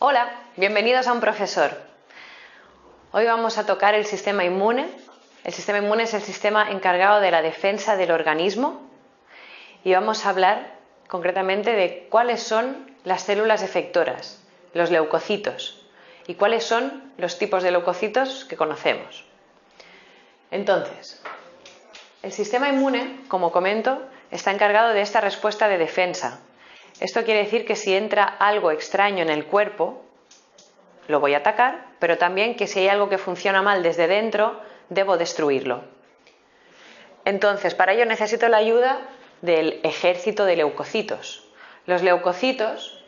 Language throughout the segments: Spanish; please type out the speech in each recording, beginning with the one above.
Hola, bienvenidos a Un Profesor. Hoy vamos a tocar el sistema inmune. El sistema inmune es el sistema encargado de la defensa del organismo y vamos a hablar concretamente de cuáles son las células efectoras, los leucocitos, y cuáles son los tipos de leucocitos que conocemos. Entonces, el sistema inmune, como comento, está encargado de esta respuesta de defensa. Esto quiere decir que si entra algo extraño en el cuerpo, lo voy a atacar, pero también que si hay algo que funciona mal desde dentro, debo destruirlo. Entonces, para ello necesito la ayuda del ejército de leucocitos. Los leucocitos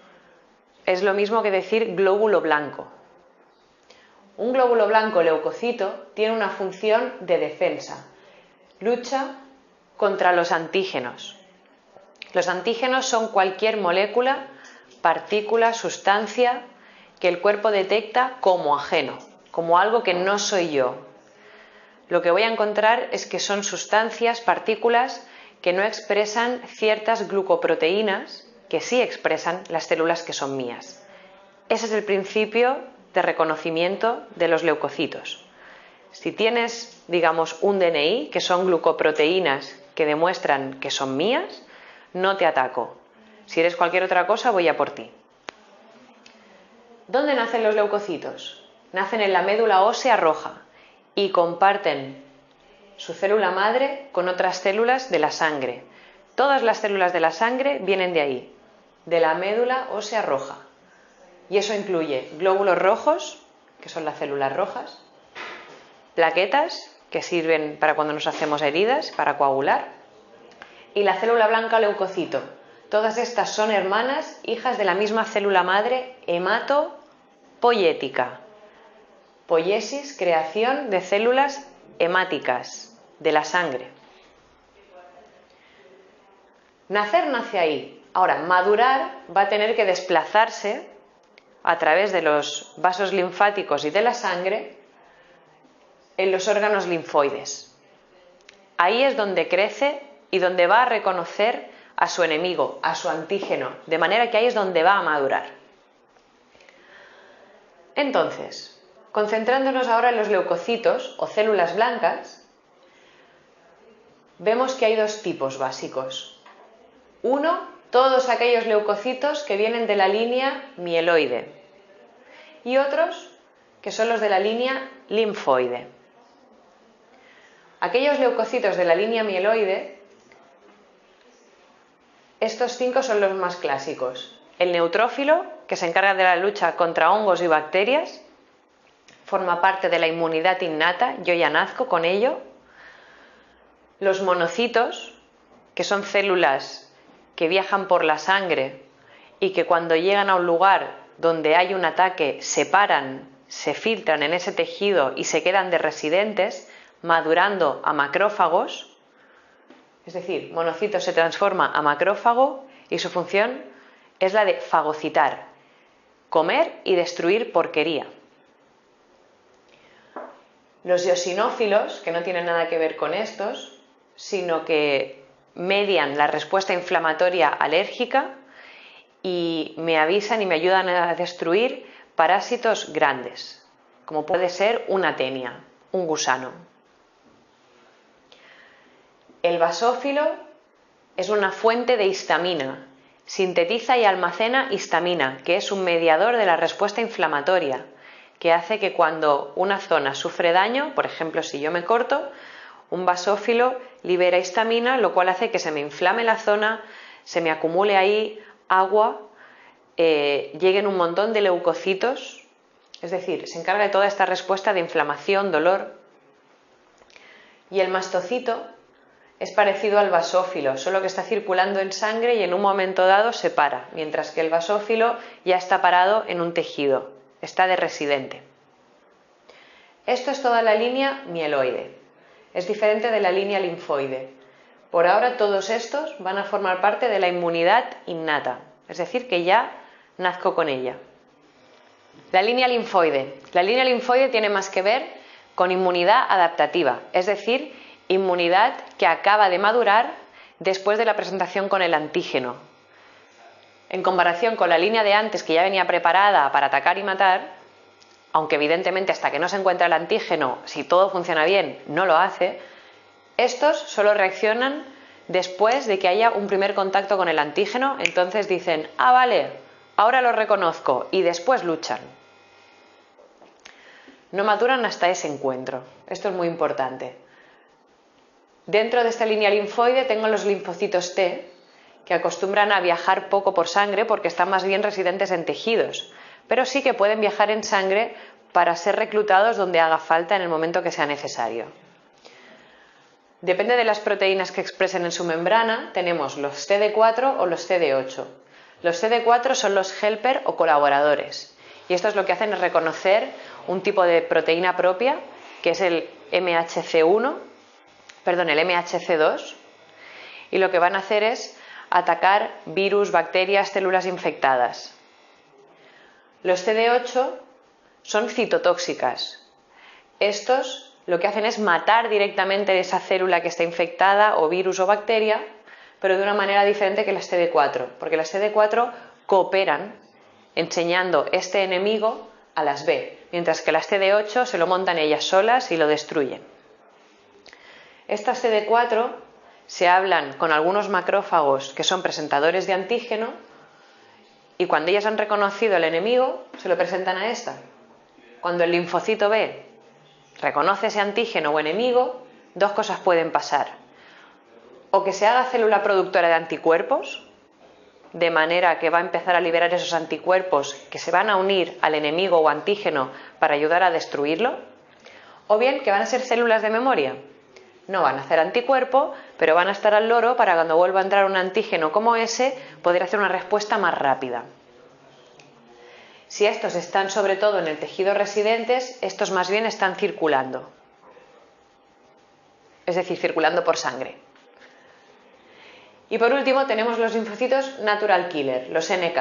es lo mismo que decir glóbulo blanco. Un glóbulo blanco leucocito tiene una función de defensa. Lucha contra los antígenos. Los antígenos son cualquier molécula, partícula, sustancia que el cuerpo detecta como ajeno, como algo que no soy yo. Lo que voy a encontrar es que son sustancias, partículas que no expresan ciertas glucoproteínas que sí expresan las células que son mías. Ese es el principio de reconocimiento de los leucocitos. Si tienes, digamos, un DNI, que son glucoproteínas que demuestran que son mías, no te ataco. Si eres cualquier otra cosa, voy a por ti. ¿Dónde nacen los leucocitos? Nacen en la médula ósea roja y comparten su célula madre con otras células de la sangre. Todas las células de la sangre vienen de ahí, de la médula ósea roja. Y eso incluye glóbulos rojos, que son las células rojas, plaquetas, que sirven para cuando nos hacemos heridas, para coagular, y la célula blanca leucocito. Todas estas son hermanas, hijas de la misma célula madre hematopoyética. Poiesis, creación de células hemáticas, de la sangre. Nacer nace ahí. Ahora, madurar va a tener que desplazarse a través de los vasos linfáticos y de la sangre en los órganos linfoides. Ahí es donde crece y donde va a reconocer a su enemigo, a su antígeno, de manera que ahí es donde va a madurar. Entonces, concentrándonos ahora en los leucocitos o células blancas, vemos que hay dos tipos básicos. Uno, todos aquellos leucocitos que vienen de la línea mieloide, y otros que son los de la línea linfoide. Aquellos leucocitos de la línea mieloide, estos 5 son los más clásicos. El neutrófilo, que se encarga de la lucha contra hongos y bacterias, forma parte de la inmunidad innata, yo ya nazco con ello. Los monocitos, que son células que viajan por la sangre y que cuando llegan a un lugar donde hay un ataque se paran, se filtran en ese tejido y se quedan de residentes, madurando a macrófagos. Es decir, monocito se transforma a macrófago y su función es la de fagocitar, comer y destruir porquería. Los eosinófilos, que no tienen nada que ver con estos, sino que median la respuesta inflamatoria alérgica y me avisan y me ayudan a destruir parásitos grandes, como puede ser una tenia, un gusano. El basófilo es una fuente de histamina, sintetiza y almacena histamina, que es un mediador de la respuesta inflamatoria, que hace que cuando una zona sufre daño, por ejemplo si yo me corto, un basófilo libera histamina, lo cual hace que se me inflame la zona, se me acumule ahí agua, lleguen un montón de leucocitos, es decir, se encarga de toda esta respuesta de inflamación, dolor. Y el mastocito es parecido al basófilo, solo que está circulando en sangre y en un momento dado se para, mientras que el basófilo ya está parado en un tejido, está de residente. Esto es toda la línea mieloide, es diferente de la línea linfoide. Por ahora todos estos van a formar parte de la inmunidad innata, es decir, que ya nazco con ella. La línea linfoide tiene más que ver con inmunidad adaptativa, es decir, inmunidad que acaba de madurar después de la presentación con el antígeno. En comparación con la línea de antes, que ya venía preparada para atacar y matar, aunque evidentemente hasta que no se encuentra el antígeno, si todo funciona bien, no lo hace, estos solo reaccionan después de que haya un primer contacto con el antígeno, entonces dicen, ah, vale, ahora lo reconozco, y después luchan. No maduran hasta ese encuentro. Esto es muy importante. Dentro de esta línea linfoide tengo los linfocitos T, que acostumbran a viajar poco por sangre porque están más bien residentes en tejidos, pero sí que pueden viajar en sangre para ser reclutados donde haga falta en el momento que sea necesario. Depende de las proteínas que expresen en su membrana, tenemos los CD4 o los CD8. Los CD4 son los helper o colaboradores, y esto es lo que hacen es reconocer un tipo de proteína propia, que es el MHC2, y lo que van a hacer es atacar virus, bacterias, células infectadas. Los CD8 son citotóxicas. Estos lo que hacen es matar directamente esa célula que está infectada, o virus o bacteria, pero de una manera diferente que las CD4, porque las CD4 cooperan enseñando este enemigo a las B, mientras que las CD8 se lo montan ellas solas y lo destruyen. Estas CD4 se hablan con algunos macrófagos que son presentadores de antígeno, y cuando ellas han reconocido al enemigo, se lo presentan a esta. Cuando el linfocito B reconoce ese antígeno o enemigo, dos cosas pueden pasar. O que se haga célula productora de anticuerpos, de manera que va a empezar a liberar esos anticuerpos que se van a unir al enemigo o antígeno para ayudar a destruirlo, o bien que van a ser células de memoria. No van a hacer anticuerpo, pero van a estar al loro para cuando vuelva a entrar un antígeno como ese, poder hacer una respuesta más rápida. Si estos están sobre todo en el tejido residentes, estos más bien están circulando. Es decir, circulando por sangre. Y por último tenemos los linfocitos natural killer, los NK.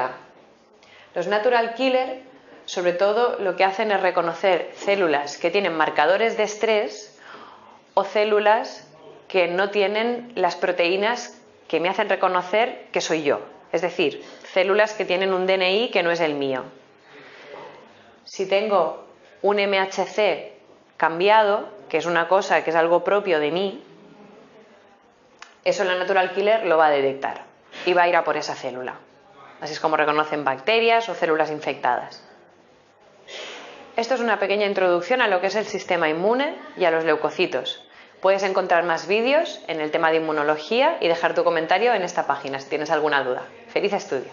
Los natural killer, sobre todo, lo que hacen es reconocer células que tienen marcadores de estrés o células que no tienen las proteínas que me hacen reconocer que soy yo. Es decir, células que tienen un DNI que no es el mío. Si tengo un MHC cambiado, que es una cosa que es algo propio de mí, eso la natural killer lo va a detectar y va a ir a por esa célula. Así es como reconocen bacterias o células infectadas. Esto es una pequeña introducción a lo que es el sistema inmune y a los leucocitos. Puedes encontrar más vídeos en el tema de inmunología y dejar tu comentario en esta página si tienes alguna duda. ¡Feliz estudio!